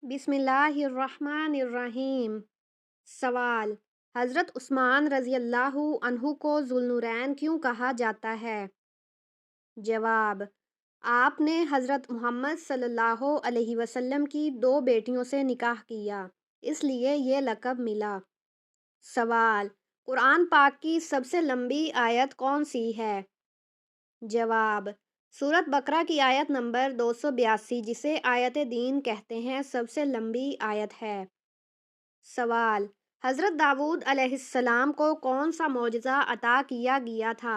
بسم اللہ الرحمن الرحیم۔ سوال: حضرت عثمان رضی اللہ عنہ کو ذو النورین کیوں کہا جاتا ہے؟ جواب: آپ نے حضرت محمد صلی اللہ علیہ وسلم کی 2 بیٹیوں سے نکاح کیا، اس لیے یہ لقب ملا۔ سوال: قرآن پاک کی سب سے لمبی آیت کون سی ہے؟ جواب: سورۃ بقرہ کی آیت نمبر 282، جسے آیت دین کہتے ہیں، سب سے لمبی آیت ہے۔ سوال: حضرت داؤد علیہ السلام کو کون سا معجزہ عطا کیا گیا تھا؟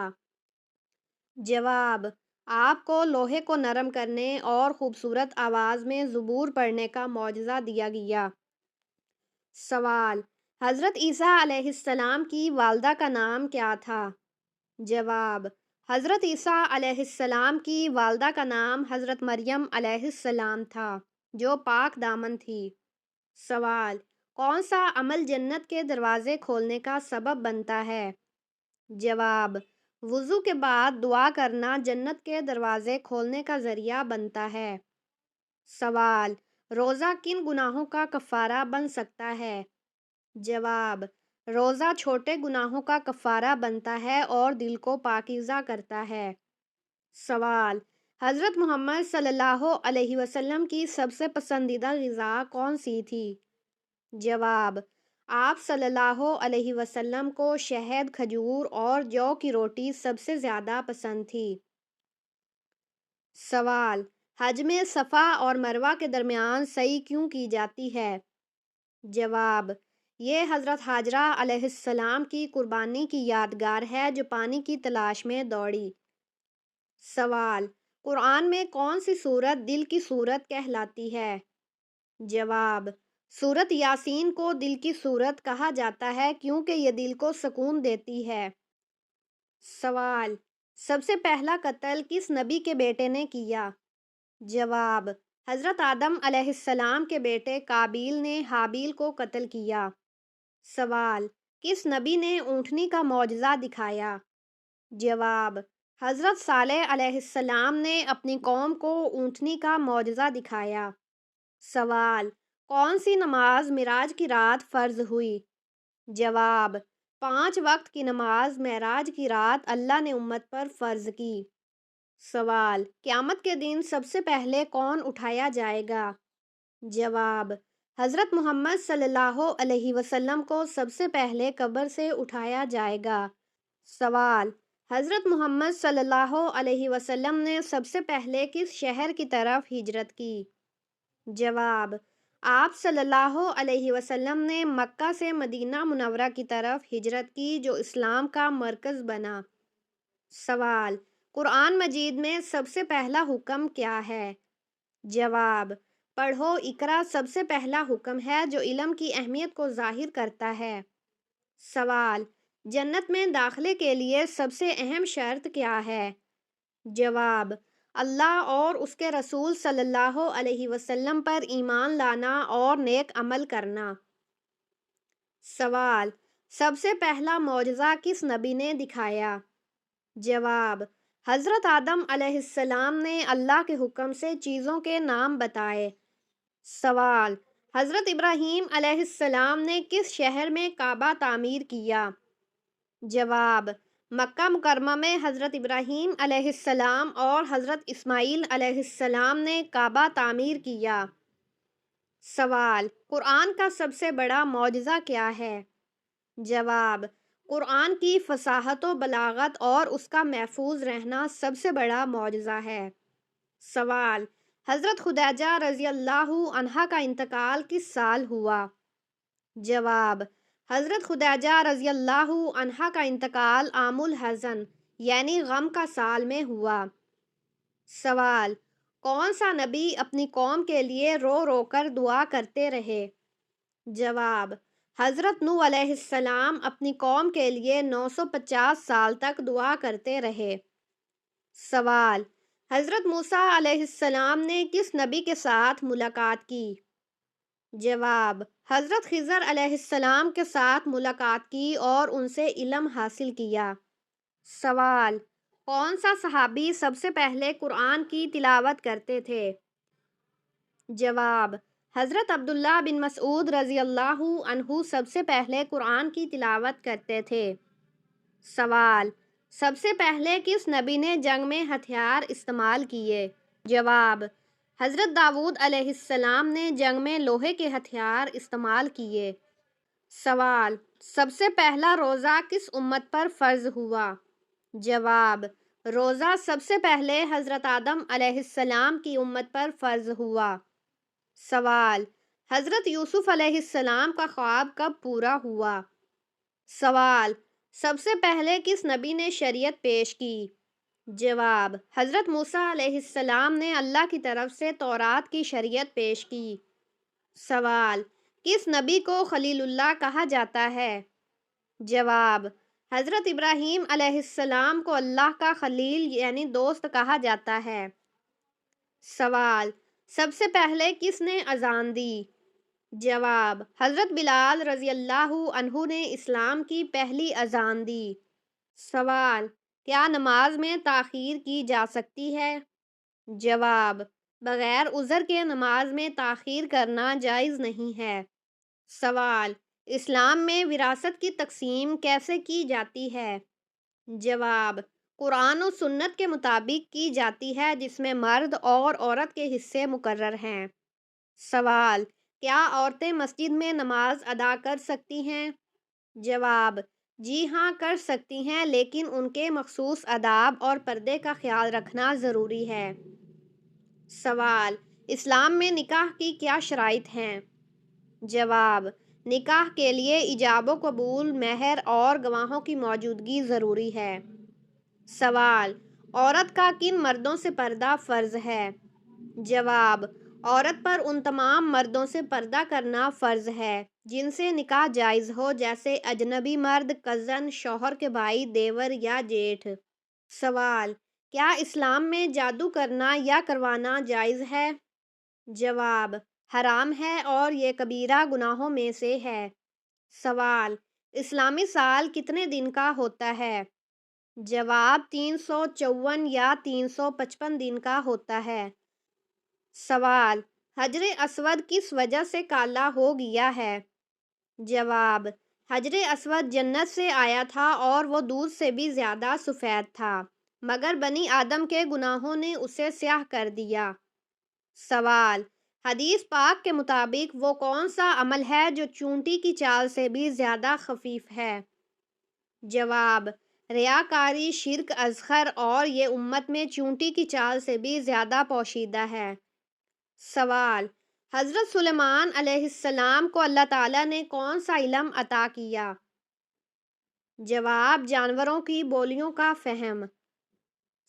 جواب: آپ کو لوہے کو نرم کرنے اور خوبصورت آواز میں زبور پڑھنے کا معجزہ دیا گیا۔ سوال: حضرت عیسیٰ علیہ السلام کی والدہ کا نام کیا تھا؟ جواب: حضرت عیسیٰ علیہ السلام کی والدہ کا نام حضرت مریم علیہ السلام تھا، جو پاک دامن تھی۔ سوال: کون سا عمل جنت کے دروازے کھولنے کا سبب بنتا ہے؟ جواب: وضو کے بعد دعا کرنا جنت کے دروازے کھولنے کا ذریعہ بنتا ہے۔ سوال: روزہ کن گناہوں کا کفارہ بن سکتا ہے؟ جواب: روزہ چھوٹے گناہوں کا کفارہ بنتا ہے اور دل کو پاکیزہ کرتا ہے۔ سوال: حضرت محمد صلی اللہ علیہ وسلم کی سب سے پسندیدہ غذا کون سی تھی؟ جواب: آپ صلی اللہ علیہ وسلم کو شہد، کھجور اور جو کی روٹی سب سے زیادہ پسند تھی۔ سوال: حج میں صفا اور مروہ کے درمیان سعی کیوں کی جاتی ہے؟ جواب: یہ حضرت حاجرہ علیہ السلام کی قربانی کی یادگار ہے، جو پانی کی تلاش میں دوڑی۔ سوال: قرآن میں کون سی سورت دل کی سورت کہلاتی ہے؟ جواب: سورت یاسین کو دل کی سورت کہا جاتا ہے کیونکہ یہ دل کو سکون دیتی ہے۔ سوال: سب سے پہلا قتل کس نبی کے بیٹے نے کیا؟ جواب: حضرت آدم علیہ السلام کے بیٹے قابیل نے حابیل کو قتل کیا۔ سوال: کس نبی نے اونٹنی کا معجزہ دکھایا؟ جواب: حضرت صالح علیہ السلام نے اپنی قوم کو اونٹنی کا معجزہ دکھایا۔ سوال: کون سی نماز معراج کی رات فرض ہوئی؟ جواب: 5 وقت کی نماز معراج کی رات اللہ نے امت پر فرض کی۔ سوال: قیامت کے دن سب سے پہلے کون اٹھایا جائے گا؟ جواب: حضرت محمد صلی اللہ علیہ وسلم کو سب سے پہلے قبر سے اٹھایا جائے گا۔ سوال: حضرت محمد صلی اللہ علیہ وسلم نے سب سے پہلے کس شہر کی طرف ہجرت کی؟ جواب: آپ صلی اللہ علیہ وسلم نے مکہ سے مدینہ منورہ کی طرف ہجرت کی، جو اسلام کا مرکز بنا۔ سوال: قرآن مجید میں سب سے پہلا حکم کیا ہے؟ جواب: پڑھو اقرا سب سے پہلا حکم ہے، جو علم کی اہمیت کو ظاہر کرتا ہے۔ سوال: جنت میں داخلے کے لیے سب سے اہم شرط کیا ہے؟ جواب: اللہ اور اس کے رسول صلی اللہ علیہ وسلم پر ایمان لانا اور نیک عمل کرنا۔ سوال: سب سے پہلا معجزہ کس نبی نے دکھایا؟ جواب: حضرت آدم علیہ السلام نے اللہ کے حکم سے چیزوں کے نام بتائے۔ سوال: حضرت ابراہیم علیہ السلام نے کس شہر میں کعبہ تعمیر کیا؟ جواب: مکہ مکرمہ میں حضرت ابراہیم علیہ السلام اور حضرت اسماعیل علیہ السلام نے کعبہ تعمیر کیا۔ سوال: قرآن کا سب سے بڑا معجزہ کیا ہے؟ جواب: قرآن کی فصاحت و بلاغت اور اس کا محفوظ رہنا سب سے بڑا معجزہ ہے۔ سوال: حضرت خدیجہ رضی اللہ عنہا کا انتقال کس سال ہوا؟ جواب: حضرت خدیجہ رضی اللہ عنہا کا انتقال عام الحزن یعنی غم کا سال میں ہوا۔ سوال: کون سا نبی اپنی قوم کے لیے رو رو کر دعا کرتے رہے؟ جواب: حضرت نوح علیہ السلام اپنی قوم کے لیے 950 سال تک دعا کرتے رہے۔ سوال: حضرت موسیٰ علیہ السلام نے کس نبی کے ساتھ ملاقات کی؟ جواب: حضرت خضر علیہ السلام کے ساتھ ملاقات کی اور ان سے علم حاصل کیا۔ سوال: کون سا صحابی سب سے پہلے قرآن کی تلاوت کرتے تھے؟ جواب: حضرت عبداللہ بن مسعود رضی اللہ عنہ سب سے پہلے قرآن کی تلاوت کرتے تھے۔ سوال: سب سے پہلے کس نبی نے جنگ میں ہتھیار استعمال کیے؟ جواب: حضرت داؤد علیہ السلام نے جنگ میں لوہے کے ہتھیار استعمال کیے۔ سوال: سب سے پہلا روزہ کس امت پر فرض ہوا؟ جواب: روزہ سب سے پہلے حضرت آدم علیہ السلام کی امت پر فرض ہوا۔ سوال: حضرت یوسف علیہ السلام کا خواب کب پورا ہوا؟ سوال: سب سے پہلے کس نبی نے شریعت پیش کی؟ جواب: حضرت موسیٰ علیہ السلام نے اللہ کی طرف سے تورات کی شریعت پیش کی۔ سوال: کس نبی کو خلیل اللہ کہا جاتا ہے؟ جواب: حضرت ابراہیم علیہ السلام کو اللہ کا خلیل یعنی دوست کہا جاتا ہے۔ سوال: سب سے پہلے کس نے اذان دی؟ جواب: حضرت بلال رضی اللہ عنہ نے اسلام کی پہلی اذان دی۔ سوال: کیا نماز میں تاخیر کی جا سکتی ہے؟ جواب: بغیر عذر کے نماز میں تاخیر کرنا جائز نہیں ہے۔ سوال: اسلام میں وراثت کی تقسیم کیسے کی جاتی ہے؟ جواب: قرآن و سنت کے مطابق کی جاتی ہے، جس میں مرد اور عورت کے حصے مقرر ہیں۔ سوال: کیا عورتیں مسجد میں نماز ادا کر سکتی ہیں؟ جواب: جی ہاں، کر سکتی ہیں، لیکن ان کے مخصوص آداب اور پردے کا خیال رکھنا ضروری ہے۔ سوال: اسلام میں نکاح کی کیا شرائط ہیں؟ جواب: نکاح کے لیے ایجاب و قبول، مہر اور گواہوں کی موجودگی ضروری ہے۔ سوال: عورت کا کن مردوں سے پردہ فرض ہے؟ جواب: عورت پر ان تمام مردوں سے پردہ کرنا فرض ہے جن سے نکاح جائز ہو، جیسے اجنبی مرد، کزن، شوہر کے بھائی، دیور یا جیٹھ۔ سوال: کیا اسلام میں جادو کرنا یا کروانا جائز ہے؟ جواب: حرام ہے اور یہ کبیرہ گناہوں میں سے ہے۔ سوال: اسلامی سال کتنے دن کا ہوتا ہے؟ جواب: 354 یا 355 دن کا ہوتا ہے۔ سوال: حجر اسود کس وجہ سے کالا ہو گیا ہے؟ جواب: حجر اسود جنت سے آیا تھا اور وہ دودھ سے بھی زیادہ سفید تھا، مگر بنی آدم کے گناہوں نے اسے سیاہ کر دیا۔ سوال: حدیث پاک کے مطابق وہ کون سا عمل ہے جو چونٹی کی چال سے بھی زیادہ خفیف ہے؟ جواب: ریاکاری، شرک اصغر، اور یہ امت میں چونٹی کی چال سے بھی زیادہ پوشیدہ ہے۔ سوال: حضرت سلیمان علیہ السلام کو اللہ تعالیٰ نے کون سا علم عطا کیا؟ جواب: جانوروں کی بولیوں کا فہم۔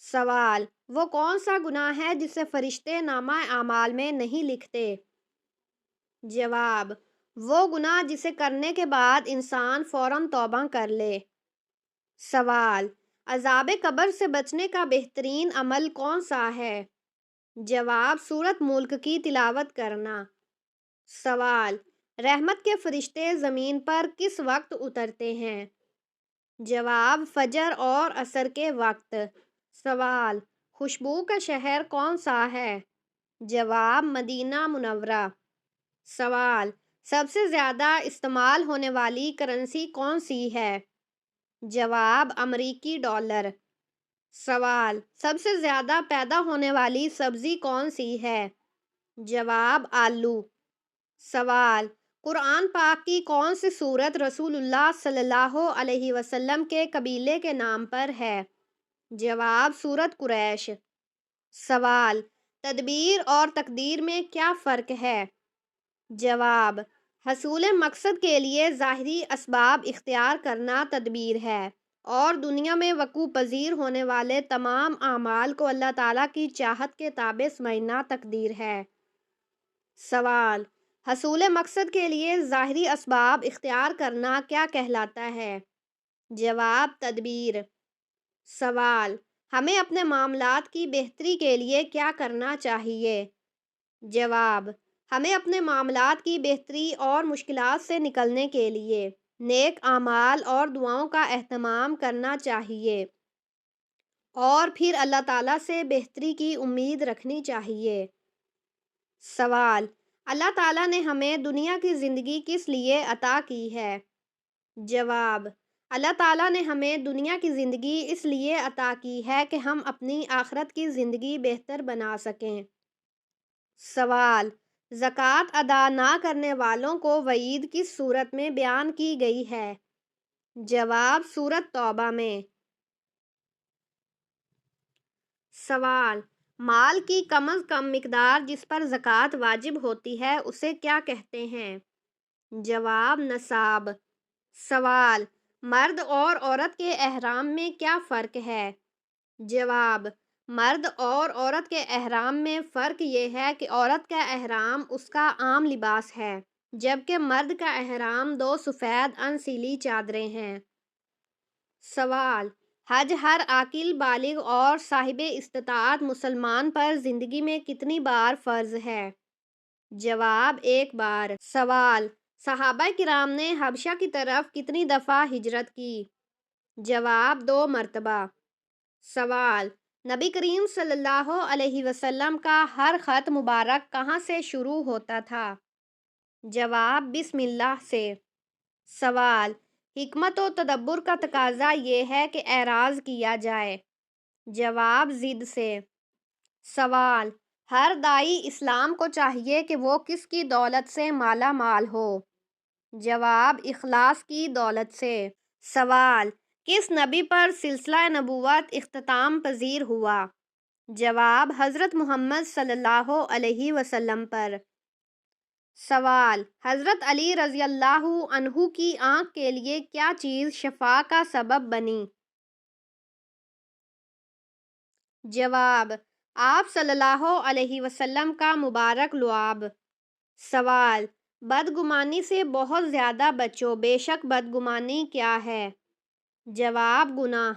سوال: وہ کون سا گناہ ہے جسے فرشتے نامہ اعمال میں نہیں لکھتے؟ جواب: وہ گناہ جسے کرنے کے بعد انسان فوراً توبہ کر لے۔ سوال: عذاب قبر سے بچنے کا بہترین عمل کون سا ہے؟ جواب: سورۃ ملک کی تلاوت کرنا۔ سوال: رحمت کے فرشتے زمین پر کس وقت اترتے ہیں؟ جواب: فجر اور عصر کے وقت۔ سوال: خوشبو کا شہر کون سا ہے؟ جواب: مدینہ منورہ۔ سوال: سب سے زیادہ استعمال ہونے والی کرنسی کون سی ہے؟ جواب: امریکی ڈالر۔ سوال: سب سے زیادہ پیدا ہونے والی سبزی کون سی ہے؟ جواب: آلو۔ سوال: قرآن پاک کی کون سی سورت رسول اللہ صلی اللہ علیہ وسلم کے قبیلے کے نام پر ہے؟ جواب: سورۃ قریش۔ سوال: تدبیر اور تقدیر میں کیا فرق ہے؟ جواب: حصول مقصد کے لیے ظاہری اسباب اختیار کرنا تدبیر ہے، اور دنیا میں وقوع پذیر ہونے والے تمام اعمال کو اللہ تعالیٰ کی چاہت کے تابع سمجھنا تقدیر ہے۔ سوال: حصول مقصد کے لیے ظاہری اسباب اختیار کرنا کیا کہلاتا ہے؟ جواب: تدبیر۔ سوال: ہمیں اپنے معاملات کی بہتری کے لیے کیا کرنا چاہیے؟ جواب: ہمیں اپنے معاملات کی بہتری اور مشکلات سے نکلنے کے لیے نیک اعمال اور دعاؤں کا اہتمام کرنا چاہیے، اور پھر اللہ تعالیٰ سے بہتری کی امید رکھنی چاہیے۔ سوال: اللہ تعالیٰ نے ہمیں دنیا کی زندگی کس لیے عطا کی ہے؟ جواب: اللہ تعالیٰ نے ہمیں دنیا کی زندگی اس لیے عطا کی ہے کہ ہم اپنی آخرت کی زندگی بہتر بنا سکیں۔ سوال: زکوٰۃ ادا نہ کرنے والوں کو وعید کس صورت میں بیان کی گئی ہے؟ جواب: سورۃ توبہ میں۔ سوال: مال کی کم از کم مقدار جس پر زکوٰۃ واجب ہوتی ہے اسے کیا کہتے ہیں؟ جواب: نصاب۔ سوال: مرد اور عورت کے احرام میں کیا فرق ہے؟ جواب: مرد اور عورت کے احرام میں فرق یہ ہے کہ عورت کا احرام اس کا عام لباس ہے، جبکہ مرد کا احرام 2 سفید انسیلی چادریں ہیں۔ سوال: حج ہر عاقل، بالغ اور صاحب استطاعت مسلمان پر زندگی میں کتنی بار فرض ہے؟ جواب: 1 بار۔ سوال: صحابہ کرام نے حبشہ کی طرف کتنی دفعہ ہجرت کی؟ جواب: 2 مرتبہ۔ سوال: نبی کریم صلی اللہ علیہ وسلم کا ہر خط مبارک کہاں سے شروع ہوتا تھا؟ جواب: بسم اللہ سے۔ سوال: حکمت و تدبر کا تقاضا یہ ہے کہ اعراض کیا جائے۔ جواب: ضد سے۔ سوال: ہر داعی اسلام کو چاہیے کہ وہ کس کی دولت سے مالا مال ہو؟ جواب: اخلاص کی دولت سے۔ سوال: کس نبی پر سلسلہ نبوت اختتام پذیر ہوا؟ جواب: حضرت محمد صلی اللہ علیہ وسلم پر۔ سوال: حضرت علی رضی اللہ عنہ کی آنکھ کے لیے کیا چیز شفا کا سبب بنی؟ جواب: آپ صلی اللہ علیہ وسلم کا مبارک لعاب۔ سوال: بدگمانی سے بہت زیادہ بچو، بے شک بدگمانی کیا ہے؟ جواب: گناہ۔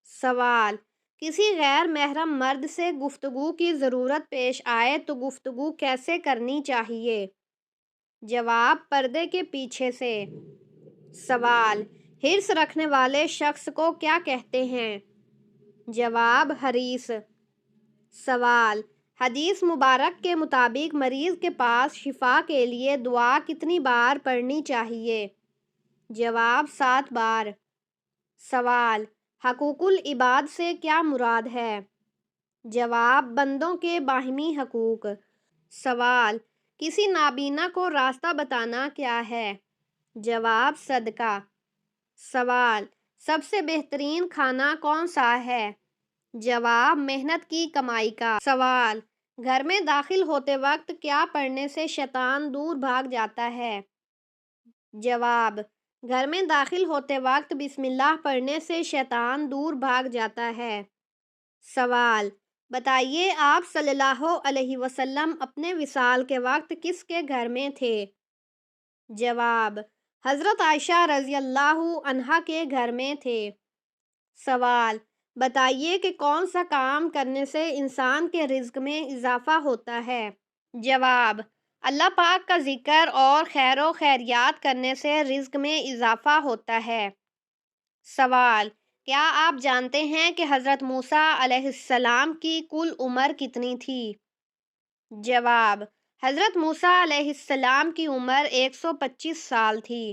سوال: کسی غیر محرم مرد سے گفتگو کی ضرورت پیش آئے تو گفتگو کیسے کرنی چاہیے؟ جواب: پردے کے پیچھے سے۔ سوال: حرص رکھنے والے شخص کو کیا کہتے ہیں؟ جواب: حریص۔ سوال: حدیث مبارک کے مطابق مریض کے پاس شفا کے لیے دعا کتنی بار پڑھنی چاہیے؟ جواب: 7 بار۔ سوال: حقوق العباد سے کیا مراد ہے؟ جواب: بندوں کے باہمی حقوق۔ سوال: کسی نابینا کو راستہ بتانا کیا ہے؟ جواب: صدقہ۔ سوال: سب سے بہترین کھانا کون سا ہے؟ جواب: محنت کی کمائی کا۔ سوال: گھر میں داخل ہوتے وقت کیا پڑھنے سے شیطان دور بھاگ جاتا ہے؟ جواب: گھر میں داخل ہوتے وقت بسم اللہ پڑھنے سے شیطان دور بھاگ جاتا ہے۔ سوال: بتائیے آپ صلی اللہ علیہ وسلم اپنے وصال کے وقت کس کے گھر میں تھے؟ جواب: حضرت عائشہ رضی اللہ عنہا کے گھر میں تھے۔ سوال: بتائیے کہ کون سا کام کرنے سے انسان کے رزق میں اضافہ ہوتا ہے؟ جواب: اللہ پاک کا ذکر اور خیر و خیریات کرنے سے رزق میں اضافہ ہوتا ہے۔ سوال: کیا آپ جانتے ہیں کہ حضرت موسیٰ علیہ السلام کی کل عمر کتنی تھی؟ جواب: حضرت موسیٰ علیہ السلام کی عمر 125 سال تھی۔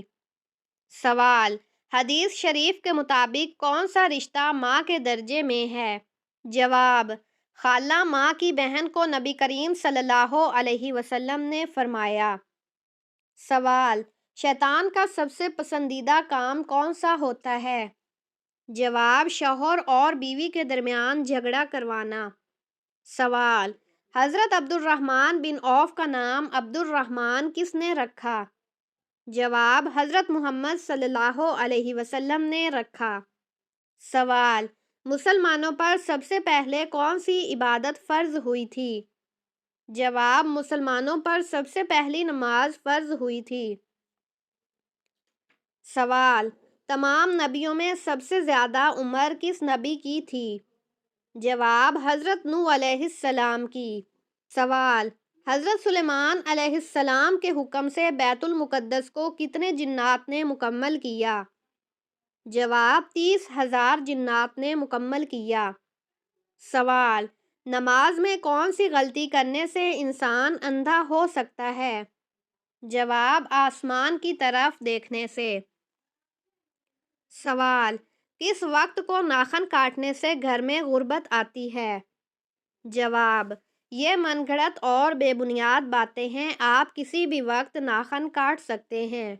سوال: حدیث شریف کے مطابق کون سا رشتہ ماں کے درجے میں ہے؟ جواب: خالہ ماں کی بہن کو نبی کریم صلی اللہ علیہ وسلم نے فرمایا۔ سوال: شیطان کا سب سے پسندیدہ کام کون سا ہوتا ہے؟ جواب: شوہر اور بیوی کے درمیان جھگڑا کروانا۔ سوال: حضرت عبد الرحمن بن عوف کا نام عبد الرحمن کس نے رکھا؟ جواب: حضرت محمد صلی اللہ علیہ وسلم نے رکھا۔ سوال: مسلمانوں پر سب سے پہلے کون سی عبادت فرض ہوئی تھی؟ جواب: مسلمانوں پر سب سے پہلی نماز فرض ہوئی تھی۔ سوال: تمام نبیوں میں سب سے زیادہ عمر کس نبی کی تھی؟ جواب: حضرت نوح علیہ السلام کی۔ سوال: حضرت سلیمان علیہ السلام کے حکم سے بیت المقدس کو کتنے جنات نے مکمل کیا؟ جواب: 30,000 جنات نے مکمل کیا۔ سوال: نماز میں کون سی غلطی کرنے سے انسان اندھا ہو سکتا ہے؟ جواب: آسمان کی طرف دیکھنے سے۔ سوال: کس وقت کو ناخن کاٹنے سے گھر میں غربت آتی ہے؟ جواب: یہ من گھڑت اور بے بنیاد باتیں ہیں، آپ کسی بھی وقت ناخن کاٹ سکتے ہیں۔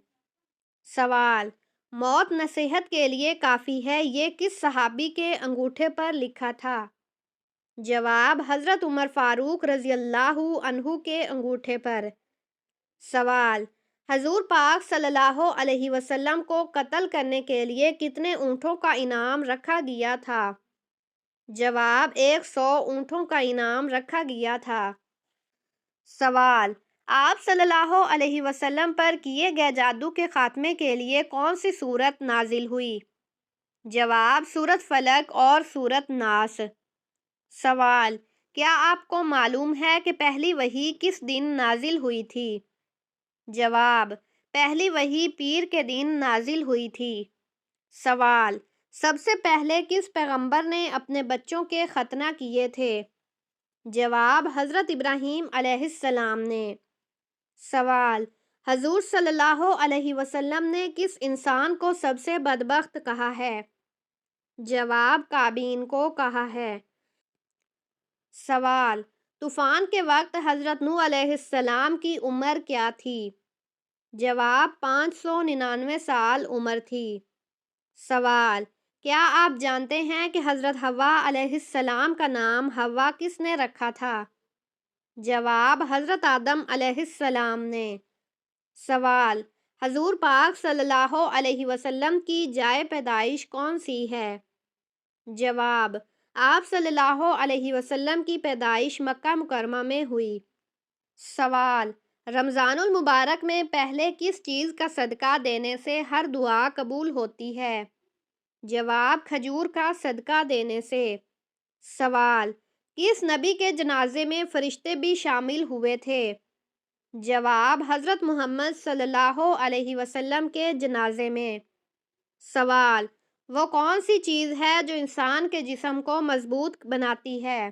سوال: موت نصیحت کے لیے کافی ہے، یہ کس صحابی کے انگوٹھے پر لکھا تھا؟ جواب: حضرت عمر فاروق رضی اللہ عنہ کے انگوٹھے پر۔ سوال: حضور پاک صلی اللہ علیہ وسلم کو قتل کرنے کے لیے کتنے اونٹوں کا انعام رکھا گیا تھا؟ جواب: 100 اونٹوں کا انعام رکھا گیا تھا۔ سوال: آپ صلی اللہ علیہ وسلم پر کیے گئے جادو کے خاتمے کے لیے کون سی سورت نازل ہوئی؟ جواب: سورت فلق اور سورت ناس۔ سوال: کیا آپ کو معلوم ہے کہ پہلی وحی کس دن نازل ہوئی تھی؟ جواب: پہلی وحی پیر کے دن نازل ہوئی تھی۔ سوال: سب سے پہلے کس پیغمبر نے اپنے بچوں کے ختنہ کیے تھے؟ جواب: حضرت ابراہیم علیہ السلام نے۔ سوال: حضور صلی اللہ علیہ وسلم نے کس انسان کو سب سے بدبخت کہا ہے؟ جواب: قابین کو کہا ہے۔ سوال: طوفان کے وقت حضرت نوح علیہ السلام کی عمر کیا تھی؟ جواب: 599 سال عمر تھی۔ سوال: کیا آپ جانتے ہیں کہ حضرت حوا علیہ السلام کا نام حوا کس نے رکھا تھا؟ جواب: حضرت آدم علیہ السلام نے۔ سوال: حضور پاک صلی اللہ علیہ وسلم کی جائے پیدائش کون سی ہے؟ جواب: آپ صلی اللہ علیہ وسلم کی پیدائش مکہ مکرمہ میں ہوئی۔ سوال: رمضان المبارک میں پہلے کس چیز کا صدقہ دینے سے ہر دعا قبول ہوتی ہے؟ جواب: کھجور کا صدقہ دینے سے۔ سوال: کس نبی کے جنازے میں فرشتے بھی شامل ہوئے تھے؟ جواب: حضرت محمد صلی اللہ علیہ وسلم کے جنازے میں۔ سوال: وہ کون سی چیز ہے جو انسان کے جسم کو مضبوط بناتی ہے؟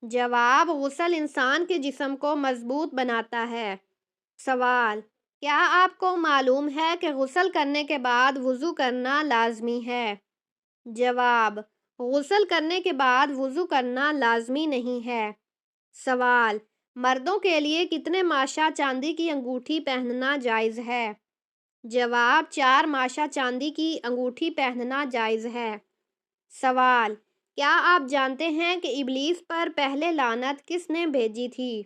جواب: غسل انسان کے جسم کو مضبوط بناتا ہے۔ سوال: کیا آپ کو معلوم ہے کہ غسل کرنے کے بعد وضو کرنا لازمی ہے؟ جواب: غسل کرنے کے بعد وضو کرنا لازمی نہیں ہے۔ سوال: مردوں کے لیے کتنے ماشا چاندی کی انگوٹھی پہننا جائز ہے؟ جواب: 4 ماشا چاندی کی انگوٹھی پہننا جائز ہے۔ سوال: کیا آپ جانتے ہیں کہ ابلیس پر پہلے لعنت کس نے بھیجی تھی؟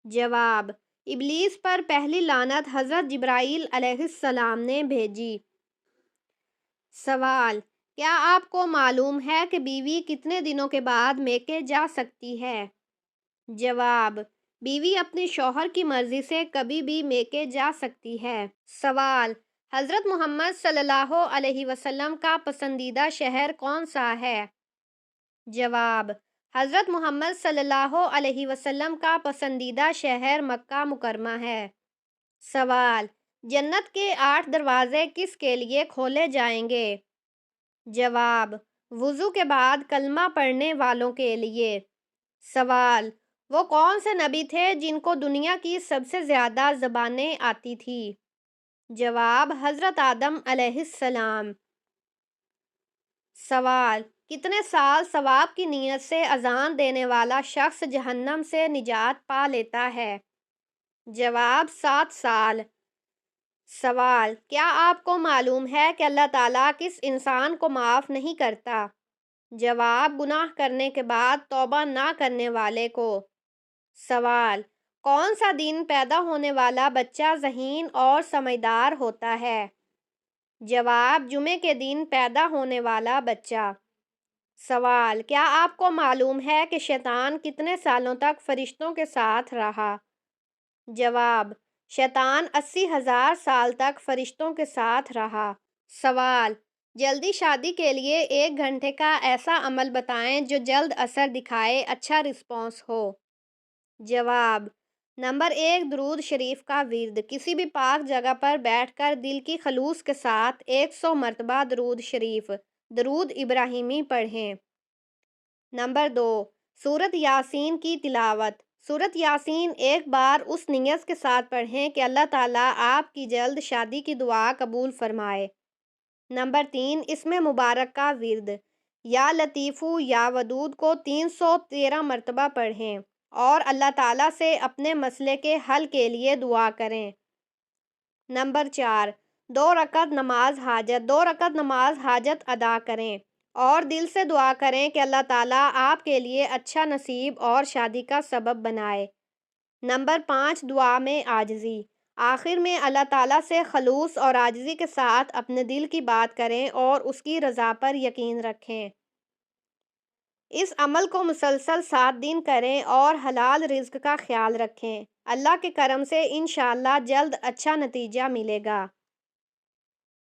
جواب: ابلیس پر پہلی لعنت حضرت جبرائیل علیہ السلام نے بھیجی۔ سوال: کیا آپ کو معلوم ہے کہ بیوی کتنے دنوں کے بعد میکے جا سکتی ہے؟ جواب: بیوی اپنے شوہر کی مرضی سے کبھی بھی میکے جا سکتی ہے۔ سوال: حضرت محمد صلی اللہ علیہ وسلم کا پسندیدہ شہر کون سا ہے؟ جواب: حضرت محمد صلی اللہ علیہ وسلم کا پسندیدہ شہر مکہ مکرمہ ہے۔ سوال: جنت کے 8 دروازے کس کے لیے کھولے جائیں گے؟ جواب: وضو کے بعد کلمہ پڑھنے والوں کے لیے۔ سوال: وہ کون سے نبی تھے جن کو دنیا کی سب سے زیادہ زبانیں آتی تھی؟ جواب: حضرت آدم علیہ السلام۔ سوال: کتنے سال ثواب کی نیت سے اذان دینے والا شخص جہنم سے نجات پا لیتا ہے؟ جواب: 7 سال۔ سوال: کیا آپ کو معلوم ہے کہ اللہ تعالیٰ کس انسان کو معاف نہیں کرتا؟ جواب: گناہ کرنے کے بعد توبہ نہ کرنے والے کو۔ سوال: کون سا دن پیدا ہونے والا بچہ ذہین اور سمجھدار ہوتا ہے؟ جواب: جمعے کے دن پیدا ہونے والا بچہ۔ سوال: کیا آپ کو معلوم ہے کہ شیطان کتنے سالوں تک فرشتوں کے ساتھ رہا؟ جواب: شیطان 80,000 سال تک فرشتوں کے ساتھ رہا۔ سوال: جلدی شادی کے لیے 1 گھنٹے کا ایسا عمل بتائیں جو جلد اثر دکھائے، اچھا رسپانس ہو۔ جواب: نمبر 1، درود شریف کا ورد۔ کسی بھی پاک جگہ پر بیٹھ کر دل کی خلوص کے ساتھ 100 مرتبہ درود شریف، درود ابراہیمی پڑھیں۔ نمبر 2، سورت یاسین کی تلاوت۔ سورت یاسین ایک بار اس نیت کے ساتھ پڑھیں کہ اللہ تعالیٰ آپ کی جلد شادی کی دعا قبول فرمائے۔ نمبر 3، اس میں مبارک کا ورد یا لطیفو یا ودود کو 313 مرتبہ پڑھیں اور اللہ تعالیٰ سے اپنے مسئلے کے حل کے لیے دعا کریں۔ نمبر 4، 2 رکعت نماز حاجت ادا کریں اور دل سے دعا کریں کہ اللہ تعالیٰ آپ کے لیے اچھا نصیب اور شادی کا سبب بنائے۔ نمبر 5، دعا میں عاجزی۔ آخر میں اللہ تعالیٰ سے خلوص اور عاجزی کے ساتھ اپنے دل کی بات کریں اور اس کی رضا پر یقین رکھیں۔ اس عمل کو مسلسل 7 دن کریں اور حلال رزق کا خیال رکھیں۔ اللہ کے کرم سے انشاءاللہ جلد اچھا نتیجہ ملے گا۔